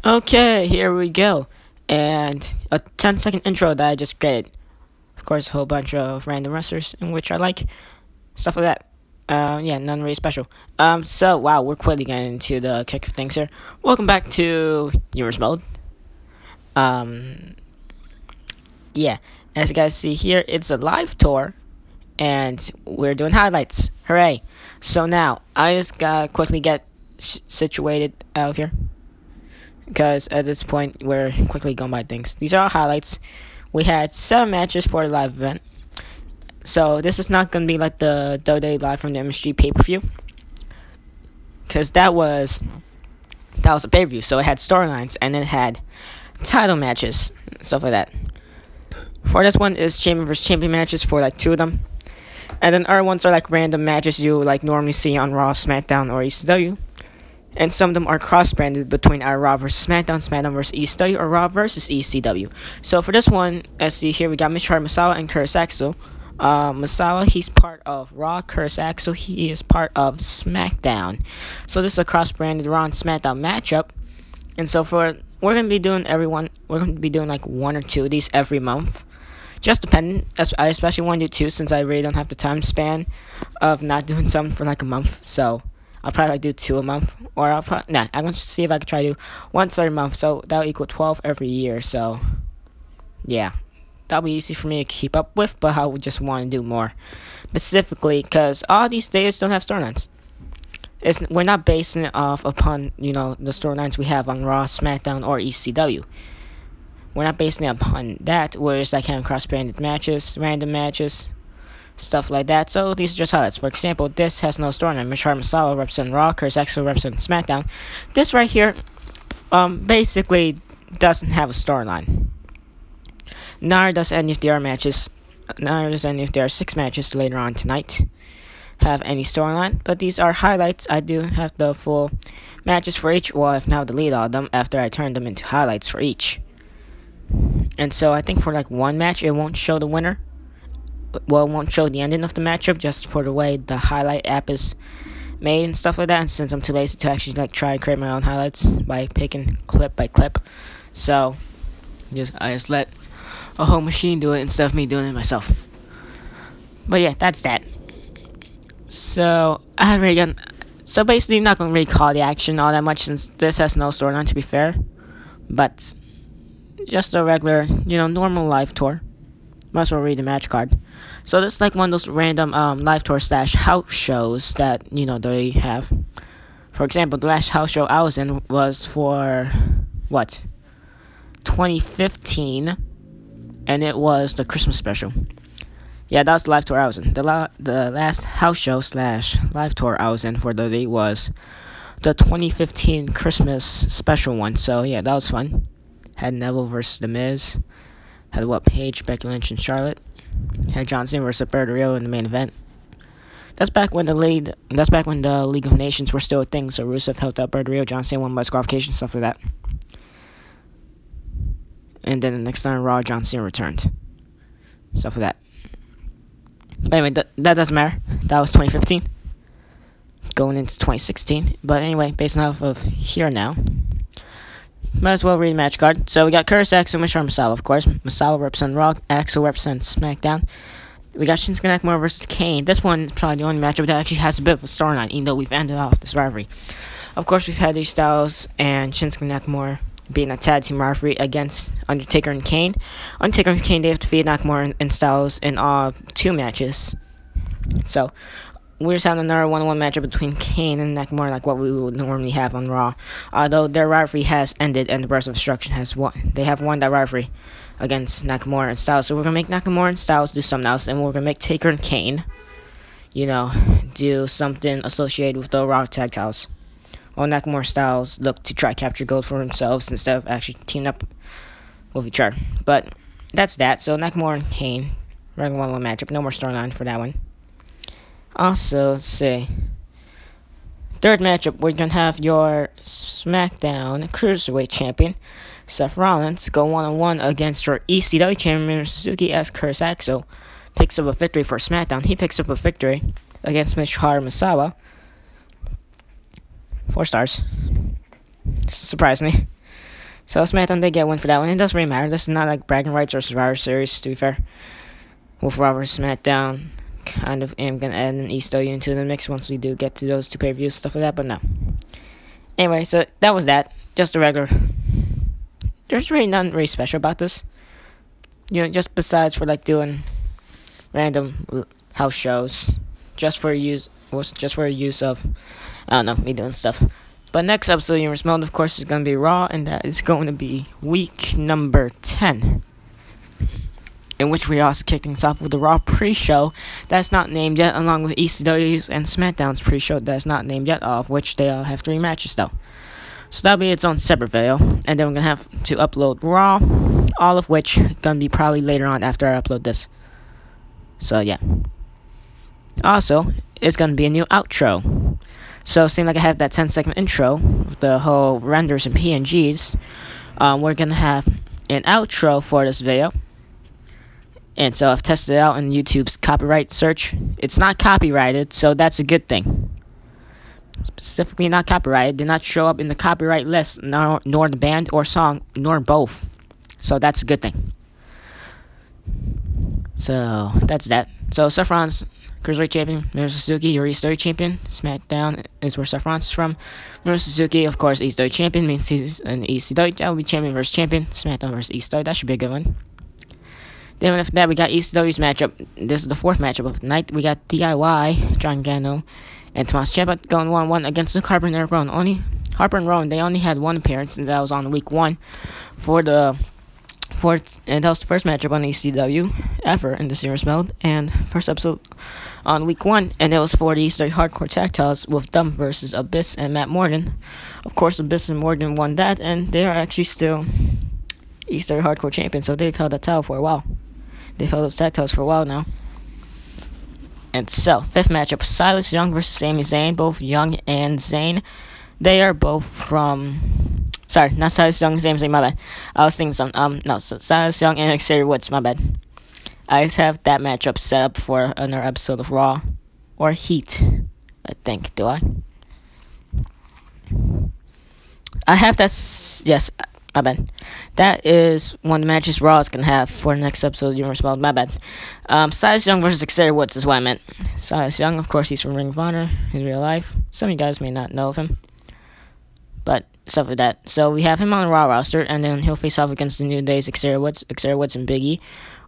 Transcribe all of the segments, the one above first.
Okay, here we go. And a 10-second intro that I just created. Of course, a whole bunch of random wrestlers in which I like. Stuff like that. Yeah, none really special. So, wow, we're quickly getting into the kick of things here. Welcome back to Humorous Mode. Yeah, as you guys see here, it's a live tour. And we're doing highlights. Hooray. So now, I just gotta quickly get situated out of here. Because at this point, we're quickly going by things. These are our highlights. We had 7 matches for the live event. So this is not going to be like the WWE Live from the MSG pay-per-view. Because that was a pay-per-view. So it had storylines and it had title matches. Stuff like that. For this one is champion versus champion matches for like 2 of them. And then other ones are like random matches you like normally see on Raw, Smackdown, or ECW. And some of them are cross-branded between our Raw vs. Smackdown, Smackdown vs. ECW, or Raw vs. ECW. So for this one, as see here, we got mitsharu, misawa, and axel. Misawa, he's part of Raw. Axel, he is part of Smackdown. So this is a cross-branded Raw and Smackdown matchup. And so we're gonna be doing like 1 or 2 of these every month. Just depending. I especially want to do 2 since I really don't have the time span of not doing something for like a month. So I'll probably like do 2 a month, or I'm gonna see if I can try to do once every month. So that'll equal 12 every year. So yeah, that'll be easy for me to keep up with. But I would just want to do more, specifically because all these days don't have storylines. We're not basing it off upon the storylines we have on Raw, SmackDown, or ECW. We're not basing it upon that. We're just like having cross-branded matches, random matches, stuff like that. So these are just highlights. For example, this has no storyline. mitsharu, misawa represent Raw, axel represent SmackDown. This right here, basically doesn't have a storyline. Neither does any of their matches. Neither does any of their 6 matches later on tonight have any storyline. But these are highlights. I do have the full matches for each. Well, I've now deleted all of them after I turned them into highlights for each. And so I think for like 1 match, it won't show the winner. Well, it won't show the ending of the matchup just for the way the highlight app is made and stuff like that. And since I'm too lazy to actually like try and create my own highlights by picking clip by clip, so I just let a whole machine do it instead of me doing it myself. But yeah, that's that. So I haven't really gotten. So basically, I'm not gonna really call the action all that much since this has no storyline, to be fair. But just a regular, normal live tour. Might as well read the match card. So this is like one of those random live tour / house shows that they have. For example, the last house show I was in was for 2015, and it was the Christmas special. Yeah, that was the live tour I was in. The last house show / live tour I was in for the day was the 2015 Christmas special one. So yeah, that was fun. Had Neville versus The Miz. Had Paige, Becky Lynch, and Charlotte. Had John Cena versus Roberto Rio in the main event. That's back when the League of Nations were still a thing. So Rusev helped out Roberto Rio, John Cena won by disqualification, stuff like that. And then the next time Raw, John Cena returned. Stuff like that. But anyway, that doesn't matter. That was 2015. Going into 2016. But anyway, based off of here now, might as well read the match card. So we got axel, mitsharu, misawa, of course. Misawa represents Raw, Axel represents SmackDown. We got Shinsuke Nakamura versus Kane. This one is probably the only matchup that actually has a bit of a storyline, even though we've ended off this rivalry. Of course, we've had AJ Styles and Shinsuke Nakamura being a tag team rivalry against Undertaker and Kane. Undertaker and Kane, they have defeated Nakamura and Styles in all 2 matches. So we're just having another 1-on-1 matchup between Kane and Nakamura, like what we would normally have on Raw. Although their rivalry has ended and the Burst of Destruction has won. They have won that rivalry against Nakamura and Styles. So we're going to make Nakamura and Styles do something else. And we're going to make Taker and Kane, do something associated with the Raw tag titles. While Nakamura and Styles look to try to capture gold for themselves instead of actually teaming up with each other. But that's that. So Nakamura and Kane, regular 1-on-1 matchup. No more storyline for that one. Also, let's see. Third matchup, we're going to have your SmackDown Cruiserweight Champion, Seth Rollins, go 1-on-1 against your ECW Champion, Suzuki, as axel picks up a victory for SmackDown. He picks up a victory against mitsharu, misawa. 4 stars. Surprisingly. So SmackDown they get a win for that one. It doesn't really matter. This is not like bragging rights or Survivor Series, to be fair. With Raw vs. SmackDown, kind of am gonna add an East into the mix once we do get to those two pay-per-views, stuff like that, but no. Anyway, so that was that. Just a regular. There's really nothing really special about this. You know, just besides for like doing random house shows, just for use of, I don't know, me doing stuff. But next episode of Universe Mode, of course, is going to be Raw, and that is going to be week number 10. In which we are also kicking things off with the Raw pre-show that's not named yet, along with ECW's and SmackDown's pre-show that's not named yet, all of which they all have 3 matches though. So that'll be its own separate video, and then we're going to have to upload Raw, all of which going to be probably later on after I upload this. So yeah. Also, it's going to be a new outro. So it seemed like I have that 10-second intro with the whole renders and PNGs. We're going to have an outro for this video. And so I've tested it out in YouTube's copyright search. It's not copyrighted, so that's a good thing. Specifically not copyrighted. Did not show up in the copyright list, nor the band or song, nor both. So that's a good thing. So that's that. So Seth Rollins, Cruiserweight Champion. Minoru Suzuki, your ECW Champion. Smackdown is where Seth Rollins is from. Minoru Suzuki, of course, ECW Champion. Means he's an ECW. That will be Champion versus Champion. Smackdown versus ECW. That should be a good one. Then after that, we got ECW's matchup. This is the 4th matchup of the night. We got DIY, John Gano, and Tommaso Ciampa going 1-1 against the Harper and Rowan. Harper and Rowan, they only had 1 appearance, and that was on week 1 and that was the first matchup on ECW ever in the series mode, and first episode on week 1, and it was for the ECW Hardcore Tag Titles with Dumb versus Abyss and Matt Morgan. Of course, Abyss and Morgan won that, and they are actually still ECW Hardcore Champions, so they've held that title for a while. They've held those tag titles for a while now. And so, 5th matchup, Silas Young versus Sami Zayn. Both Young and Zayn. They are both from... Sorry, not Silas Young and Sami Zayn, my bad. I was thinking something. No, so Silas Young and Xavier Woods, my bad. I just have that matchup set up for another episode of Raw. Or Heat, I think. Do I? I have that... Yes, my bad. That is one of the matches Raw is going to have for the next episode of Universe Mode. My bad. Silas Young versus Xavier Woods is what I meant. Silas Young, of course, he's from Ring of Honor in real life. Some of you guys may not know of him. But stuff like that. So we have him on the Raw roster, and then he'll face off against the New Day's Xavier Woods. Xavier Woods and Big E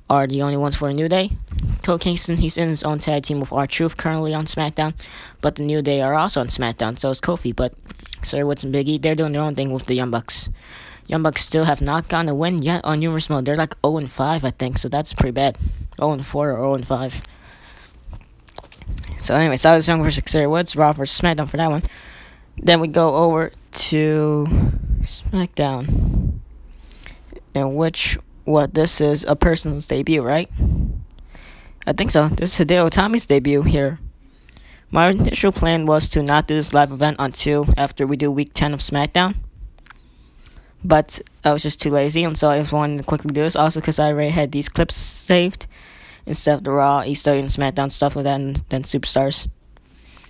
are the only ones for a New Day. Cole Kingston, he's in his own tag team with R-Truth currently on SmackDown. But the New Day are also on SmackDown, so is Kofi. But Xavier Woods and Big E, they're doing their own thing with the Young Bucks. Young Bucks still have not gotten a win yet on Universe Mode. They're like 0-5, I think, so that's pretty bad. 0-4 or 0-5. So anyway, Silas Young versus Xavier Woods, Raw versus SmackDown for that one. Then we go over to SmackDown, in which this is a person's debut, right? I think so. This is hideo Itami's debut here. My initial plan was to not do this live event until after we do week 10 of SmackDown. But I was just too lazy, and so I just wanted to quickly do this. Also, because I already had these clips saved instead of the Raw, ECW, and SmackDown stuff like that, and then Superstars.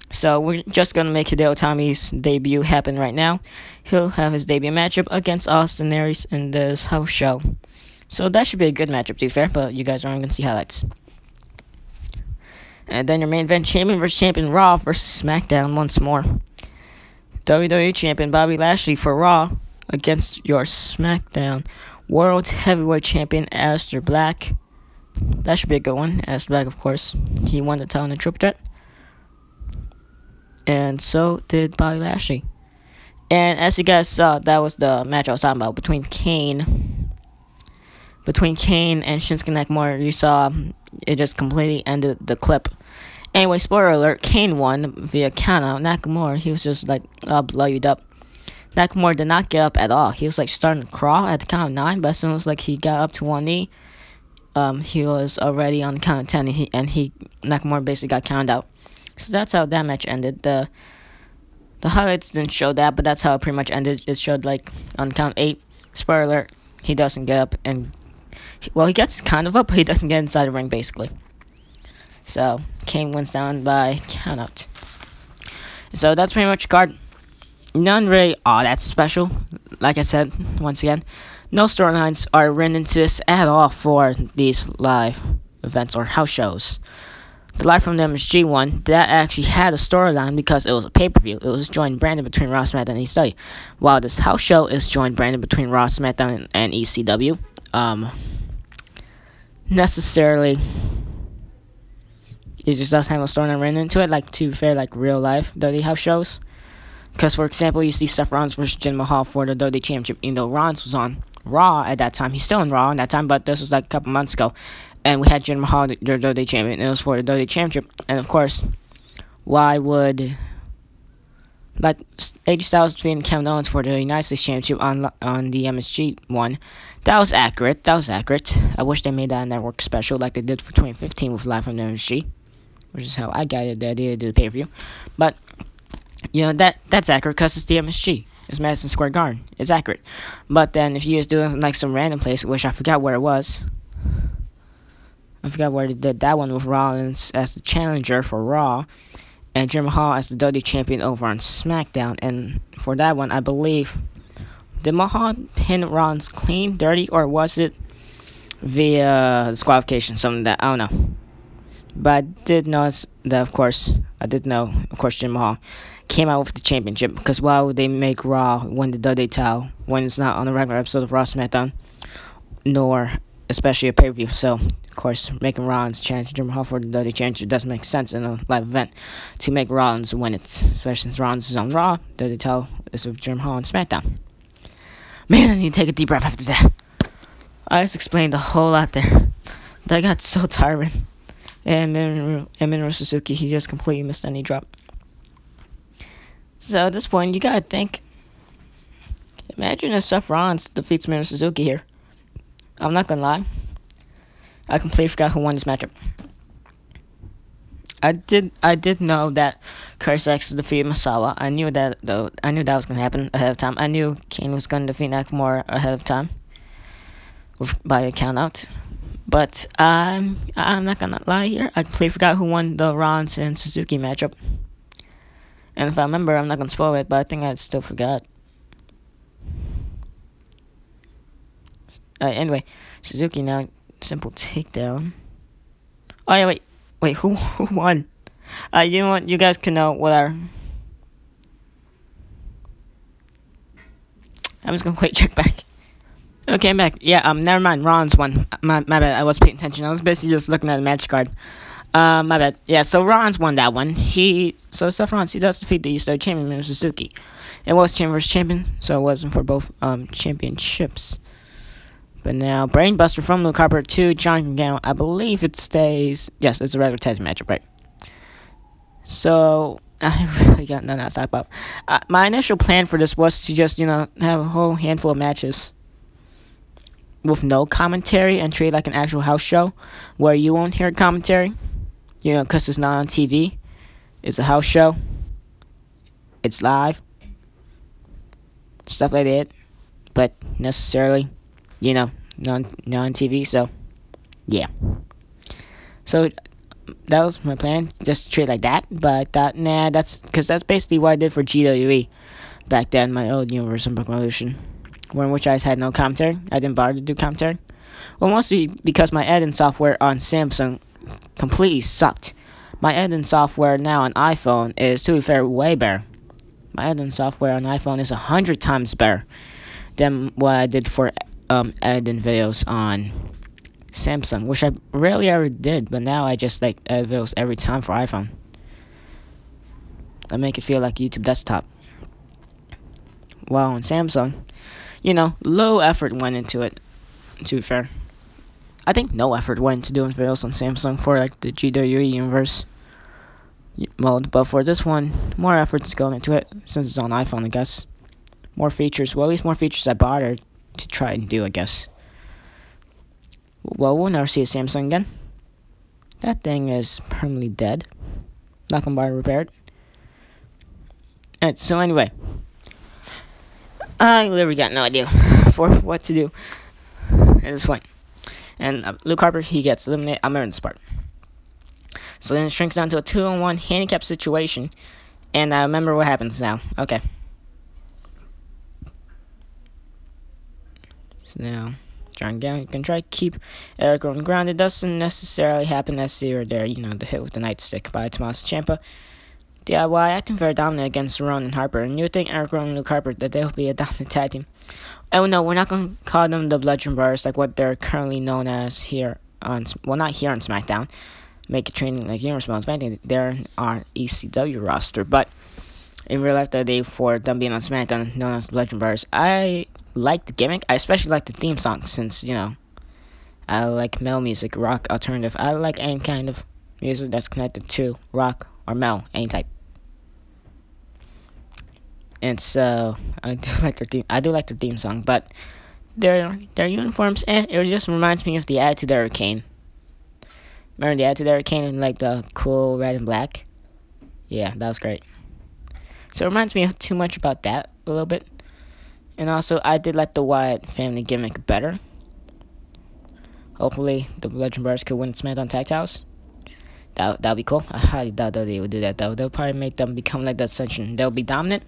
So we're just gonna make hideo Itami's debut happen right now. He'll have his debut matchup against Austin Aries in this house show. So that should be a good matchup, to be fair. But you guys are only gonna see highlights. And then your main event, Champion versus Champion, Raw versus SmackDown once more. WWE Champion Bobby Lashley for Raw against your SmackDown World Heavyweight Champion Aleister Black. That should be a good one. Aleister Black, of course. He won the title in the Triple Threat. And so did Bobby Lashley. And as you guys saw, that was the match I was talking about between Kane and Shinsuke Nakamura. You saw it just completely ended the clip. Anyway, spoiler alert, Kane won via countout. Nakamura, he was just like all bloodied up. Nakamura did not get up at all. He was like starting to crawl at the count of 9, but as soon as like he got up to one knee, he was already on the count of 10, and Nakamura basically got counted out. So that's how that match ended. The highlights didn't show that, but that's how it pretty much ended. It showed like on the count of 8. Spoiler alert, he doesn't get up, and he gets kind of up, but he doesn't get inside the ring basically. So Kane wins down by countout. So that's pretty much card. None really all that special. like I said, once again, no storylines are written into this at all for these live events or house shows. The Live from the MSG one, that actually had a storyline because it was a pay-per-view. It was joint branded between Raw, SmackDown, and ECW. While this house show is joint branded between Raw, SmackDown, and ECW. Necessarily, it just doesn't have a storyline written into it, like, to be fair, like real life WWE house shows. Because, for example, you see Seth Rollins versus Jinder Mahal for the WWE Championship, even though Rollins was on Raw at that time. He's still on Raw at that time, but this was like a couple months ago. And we had Jinder Mahal, the WWE Champion, and it was for the WWE Championship. And, of course, why would, like, AJ Styles defeating Kevin Owens for the United States Championship on the MSG one? That was accurate. I wish they made that a network special like they did for 2015 with Live from the MSG, which is how I got the idea to do the pay-per-view. But, you know, that's accurate because it's the MSG. It's Madison Square Garden. It's accurate. But then if you just do it in, like, some random place, which I forgot where it was. I forgot where they did that one with Rollins as the challenger for Raw and Jinder Mahal as the WWE Champion over on SmackDown. And for that one, I believe, did Mahal pin Rollins clean, dirty, or was it via disqualification, something that, I don't know. But I did notice that, of course, Jinder Mahal came out with the championship, because why would they make Raw win the WWE title when it's not on a regular episode of Raw, SmackDown, nor especially a pay-per-view? So, of course, making Rollins challenge Jinder Mahal for the WWE Championship doesn't make sense in a live event to make Rollins win it, especially since Rollins is on Raw. WWE title is with Jinder Mahal on SmackDown. Man, I need to take a deep breath after that. I just explained a whole lot there. That got so tiring. And Minoru Suzuki, he just completely missed any drop. So at this point, you gotta think. Imagine if Seth Rollins defeats Minoru Suzuki here. I'm not gonna lie. I completely forgot who won this matchup. I did know that Curtis Axel defeated Misawa. I knew that, though. I knew that was gonna happen ahead of time. I knew Kane was gonna defeat Nakamura ahead of time by a count out. But I'm not gonna lie here. I completely forgot who won the Rollins and Suzuki matchup. And if I remember, I'm not gonna spoil it, but I think I still forgot. Anyway, Suzuki now, simple takedown. Oh yeah, wait, who won? You know what? You guys can know whatever. I'm just gonna quick check back. Okay, I'm back. Yeah, never mind. Rollins won. My bad. I wasn't paying attention. I was basically just looking at the match card. My bad. Yeah, so Rollins won that one. So Seth Rollins, he does defeat the ECW champion, Minoru Suzuki. It was champion versus champion, so it wasn't for both championships. But now, Brainbuster from Luke Harper to John Gale. I believe it stays. Yes, it's a regular tag team matchup, right? So I really got nothing to talk about. My initial plan for this was to just, have a whole handful of matches with no commentary and treat it like an actual house show where you won't hear commentary, because it's not on TV. It's a house show. It's live. Stuff like that. But necessarily, not on TV, so yeah. So that was my plan, just to treat it like that. But I thought, nah, that's basically what I did for GWE back then, my old Universal promotion, in which I just had no commentary. I didn't bother to do commentary. Well, mostly because my editing software on Samsung completely sucked. My editing software now on iPhone is, to be fair, way better. My editing software on iPhone is 100 times better than what I did for editing videos on Samsung, which I rarely ever did, but now I just edit videos every time for iPhone. I make it feel like YouTube desktop. While on Samsung, low effort went into it, to be fair. I think no effort went into doing videos on Samsung for the GWE universe mode, but for this one, more effort is going into it since it's on iPhone, I guess. More features, well, at least more features I bothered to try and do, I guess. Well, we'll never see a Samsung again. That thing is permanently dead. Not gonna buy it repaired. Alright, so anyway, I literally got no idea for what to do at this point. And Luke Harper, he gets eliminated. I'm in this part. So then it shrinks down to a 2-on-1 handicap situation. And I remember what happens now. Okay. So now, drawing down, you can try to keep Eric on the ground. It doesn't necessarily happen as here or there. You know, the hit with the nightstick by Tommaso Ciampa. DIY acting very dominant against Rowan and Harper. And you think Eric Rowan and Luke Harper that they'll be a dominant tag team. Oh no, we're not going to call them the Bludgeon Brothers like what they're currently known as here on, well, not here on Smackdown. Make it training like Universal on Smackdown. They're on ECW roster, but in real life, for them being on Smackdown, known as the Bludgeon Brothers, I like the gimmick. I especially like the theme song since, you know, I like metal music, rock, alternative. I like any kind of music that's connected to rock or metal, any type. And so I do like their theme. I do like their theme song, but their uniforms, it just reminds me of the Attitude Era Kane. Remember the Attitude Era Kane in like the cool red and black? Yeah, that was great. So it reminds me too much about that a little bit. And also, I did like the Wyatt family gimmick better. Hopefully, the Legend Brothers could win SmackDown Tag Titles. That would be cool. I highly doubt that they would do that, though. They'll probably make them become like the Ascension. They'll be dominant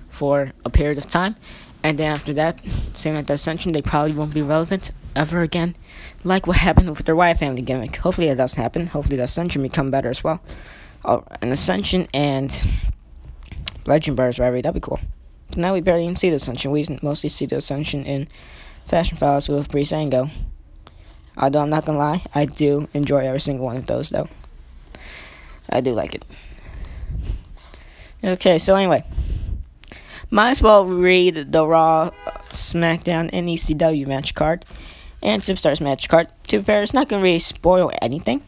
for a period of time. And then after that, same like the Ascension, they probably won't be relevant ever again. Like what happened with their Wyatt family gimmick. Hopefully, that doesn't happen. Hopefully, the Ascension become better as well. An Ascension and Legend Brothers rivalry, that'd be cool. But now we barely even see the Ascension. We mostly see the Ascension in Fashion Files with Breezango. Although I'm not gonna lie, I do enjoy every single one of those, though. I do like it. Okay, so anyway, might as well read the Raw, SmackDown, and ECW match card and Superstars match card. To be fair, it's not gonna really spoil anything.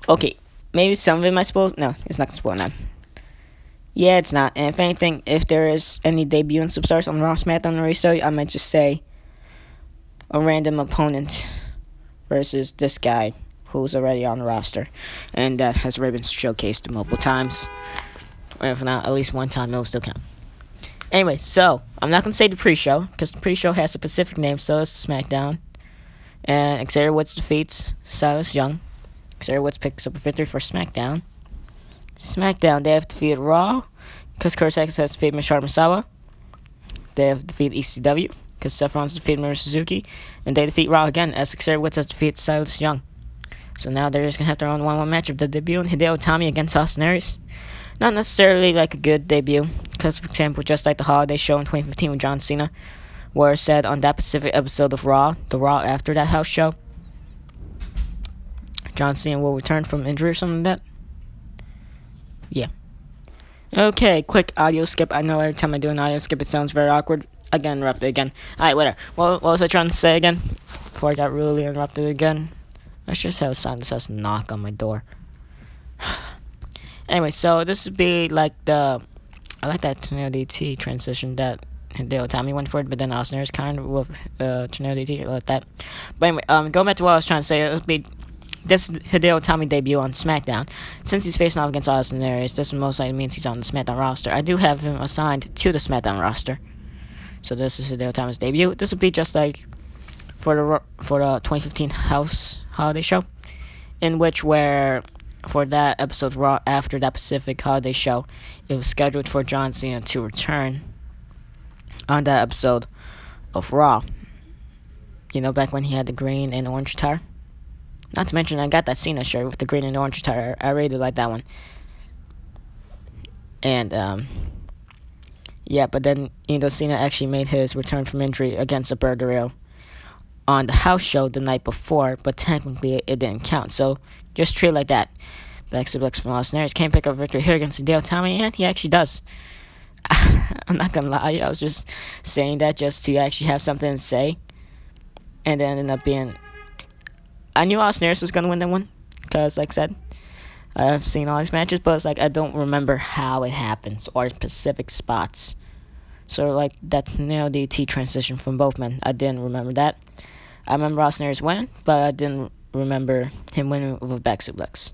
Okay, maybe some of it might spoil. No, it's not gonna spoil none. Yeah, it's not. And if anything, if there is any debut in Superstars on Raw, SmackDown, or ECW, I might just say a random opponent versus this guy who's already on the roster and that has already been showcased multiple times. Or if not, at least one time, it will still count. Anyway, so I'm not going to say the pre-show because the pre-show has a specific name, so it's SmackDown. And Xavier Woods defeats Silas Young. Xavier Woods picks up a victory for SmackDown. SmackDown, they have defeated Raw because Curtis Axel has defeated misawa. They have defeated ECW because Seth Rollins defeated Minoru Suzuki, and they defeat Raw again as Xavier Woods has defeated Silas Young. So now they're just going to have their own 1-1 matchup. The debut in Hideo Itami against Austin Aries. Not necessarily like a good debut, because for example, just like the holiday show in 2015 with John Cena, where it said on that specific episode of Raw, the Raw after that house show, John Cena will return from injury or something like that. Yeah. Okay, quick audio skip. I know every time I do an audio skip, it sounds very awkward. I get interrupted again. Alright, whatever. What was I trying to say again? Before I got really interrupted again. Let's just have a sound that says knock on my door. Anyway, so this would be like the... I like that Tornado DT transition that Hideo Itami went for it, but then Austin Aries kind of with Tornado DT. I like that. But anyway, going back to what I was trying to say, it would be this Hideo Itami debut on SmackDown. Since he's facing off against Austin Aries, this most likely means he's on the SmackDown roster. I do have him assigned to the SmackDown roster. So this is Hideo Itami's debut. This would be just like for the 2015 House Holiday Show, in which where for that episode of Raw after that Pacific Holiday Show, it was scheduled for John Cena to return on that episode of Raw. You know, back when he had the green and orange attire. Not to mention, I got that Cena shirt with the green and orange attire. I really do like that one. And, yeah, but then, you know, Cena actually made his return from injury against Alberto Rio on the house show the night before, but technically it didn't count. So, just treat it like that. Back suplex from Austin Aries. Can't pick up a victory here against Hideo Itami, and he actually does. I'm not gonna lie, I was just saying that just to actually have something to say. And then ended up being... I knew Austin Aries was gonna win that one, because, like I said, I've seen all these matches, but it's like I don't remember how it happens or specific spots. So like that nail DT transition from both men, I didn't remember that. I remember Austin Aries win, but I didn't remember him winning with a back suplex.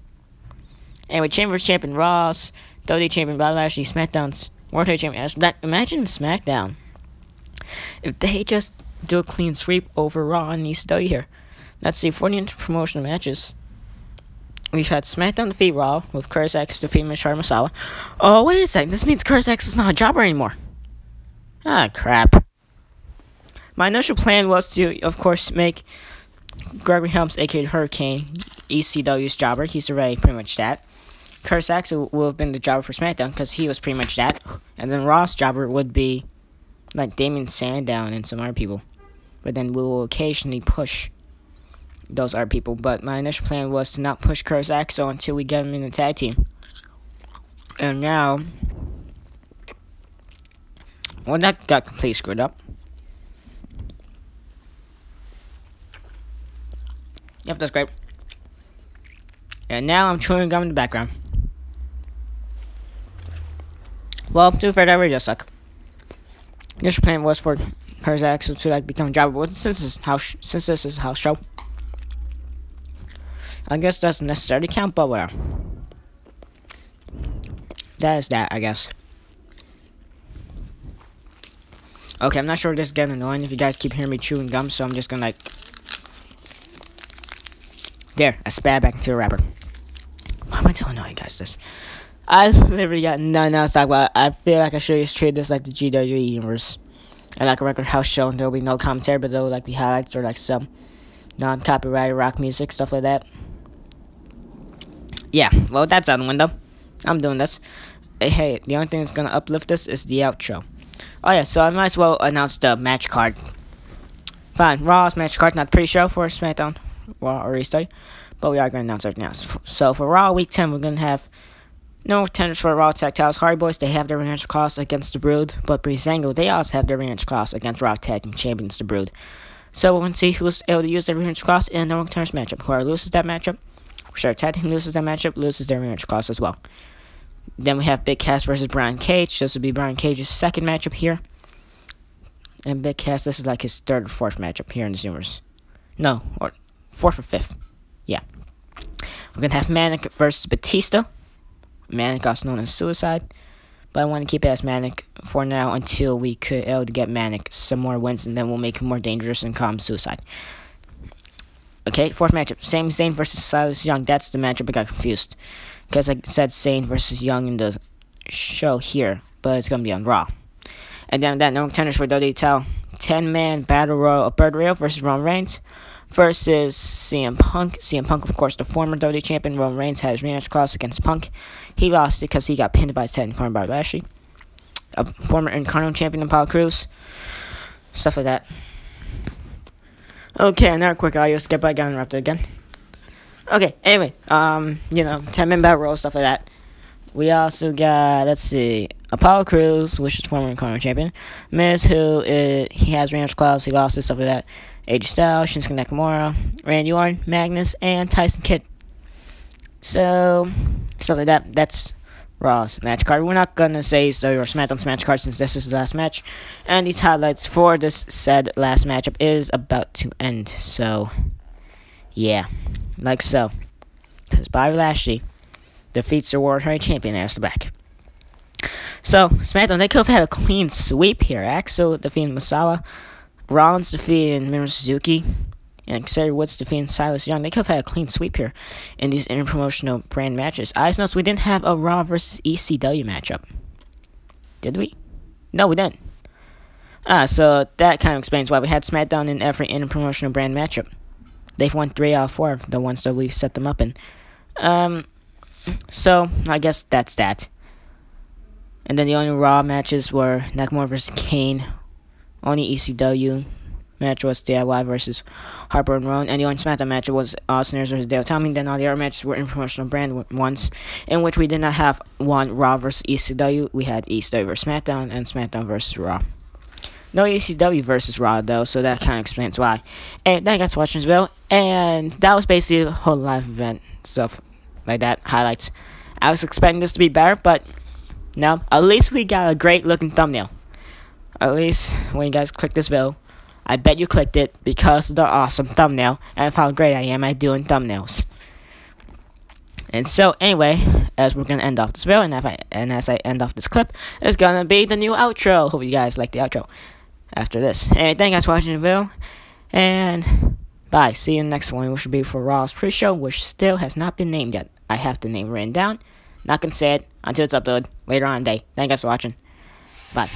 Anyway, Chambers champion Ross, WWE champion Bobby Lashley, SmackDown's World Heavyweight champion. Imagine SmackDown if they just do a clean sweep over Raw and ECW here. Let's see, 40 promotional matches. We've had SmackDown defeat Raw with Curtis Axel defeat Misawa. Oh, wait a second. This means Curtis Axel's not a jobber anymore. Ah, crap. my initial plan was to, of course, make Gregory Helms, aka Hurricane, ECW's jobber. He's already pretty much that. Curtis Axel will have been the jobber for SmackDown because he was pretty much that. And then Raw's jobber would be like Damien Sandown and some other people. But then we will occasionally push those other people. But my initial plan was to not push Curtis Axel until we get him in the tag team. And now, well, that got completely screwed up. Yep, that's great. And now I'm chewing gum in the background. Well, to be fair, that really does suck. Initial plan was for Curtis Axel to like become a jobber, but since this is a house show, I guess doesn't necessarily count, but whatever. That is that, I guess. Okay, I'm not sure if this is getting annoying if you guys keep hearing me chewing gum, so I'm just gonna like... There, I spat back into a wrapper. Why am I telling all you guys this? I literally got nothing else to talk about. I feel like I should just treat this like the GWE universe. And like a regular house show, and there will be no commentary, but there will like be highlights or like some non-copyrighted rock music, stuff like that. Yeah, well, that's out the window. I'm doing this. Hey, the only thing that's gonna uplift this is the outro. Oh yeah, so I might as well announce the match card. Fine, Raw's match card, not pre-show for SmackDown, Raw or Easter, but we are gonna announce it now. So for Raw Week 10, we're gonna have no contenders for Raw Tag Titles. Hardy Boys, they have their rematch clause against the Brood, but Breezango, they also have their rematch clause against Raw Tag Team Champions, the Brood. So we're gonna see who's able to use their rematch clause in the no contenders matchup. Whoever loses that matchup, sure, Tag Team loses that matchup, loses their rematch clause as well. Then we have Big Cass versus Brian Cage. This will be Brian Cage's second matchup here. And Big Cass, this is like his third or fourth matchup here in the Zoomers. No, or fourth or fifth. Yeah. We're going to have Manic versus Batista. Manic, also known as Suicide. But I want to keep it as Manic for now until we could able to get Manic some more wins, and then we'll make him more dangerous and call him Suicide. Okay, fourth matchup. Sami Zayn versus Silas Young. That's the matchup I got confused. Because I said Zayn versus Young in the show here, but it's going to be on Raw. And then that no contenders for WWE title 10-man Battle Royal of Bird Rail versus Roman Reigns versus CM Punk. CM Punk, of course, the former WWE champion. Roman Reigns had his rematch clause against Punk. He lost it because he got pinned by his tag partner by Lashley. A former Incarnate champion, Apollo Crews. Stuff like that. Okay, another quick audio skip. I got interrupted again. Okay, anyway, 10-man Battle Royal, stuff like that. We also got, let's see, Apollo Crews, which is former Incarnate champion. Miz, who he has rematch clause, he lost it, stuff like that. AJ Styles, Shinsuke Nakamura, Randy Orton, Magnus, and Tyson Kidd. So, stuff like that. That's Raw's match card. We're not gonna say so your SmackDown's match card since this is the last match. And these highlights for this said last matchup is about to end. So, yeah. Like so. Because Bobby Lashley defeats the World Heavyweight Champion as the back. So, SmackDown, they could have had a clean sweep here. Axel defeating Misawa. Rollins defeating Minoru Suzuki. And Xavier Woods defeating Silas Young. They could have had a clean sweep here in these interpromotional brand matches. I just noticed we didn't have a Raw versus ECW matchup. Did we? No, we didn't. So that kind of explains why we had SmackDown in every interpromotional brand matchup. They've won 3 out of 4 of the ones that we've set them up in. So, I guess that's that. And then the only Raw matches were Nakamura versus Kane. Only ECW match was DIY versus Harper and Rowan. And the only SmackDown match was Austin Aries versus Itami. Then all the other matches were in promotional brand ones, in which we did not have one Raw versus ECW. We had ECW versus SmackDown and SmackDown versus Raw. No ECW versus Raw, though, so that kind of explains why. And thank you guys for watching as well. And that was basically the whole live event, stuff like that, highlights. I was expecting this to be better, but no. At least we got a great looking thumbnail. At least when you guys click this video, I bet you clicked it because of the awesome thumbnail and of how great I am at doing thumbnails. And so, anyway, as we're gonna end off this video, and as I end off this clip, it's gonna be the new outro. Hope you guys like the outro after this. Anyway, thank you guys for watching the video, and bye. See you in the next one, which will be for Raw's pre-show, which still has not been named yet. I have the name written down. Not gonna say it until it's uploaded later on in the day. Thank you guys for watching. Bye.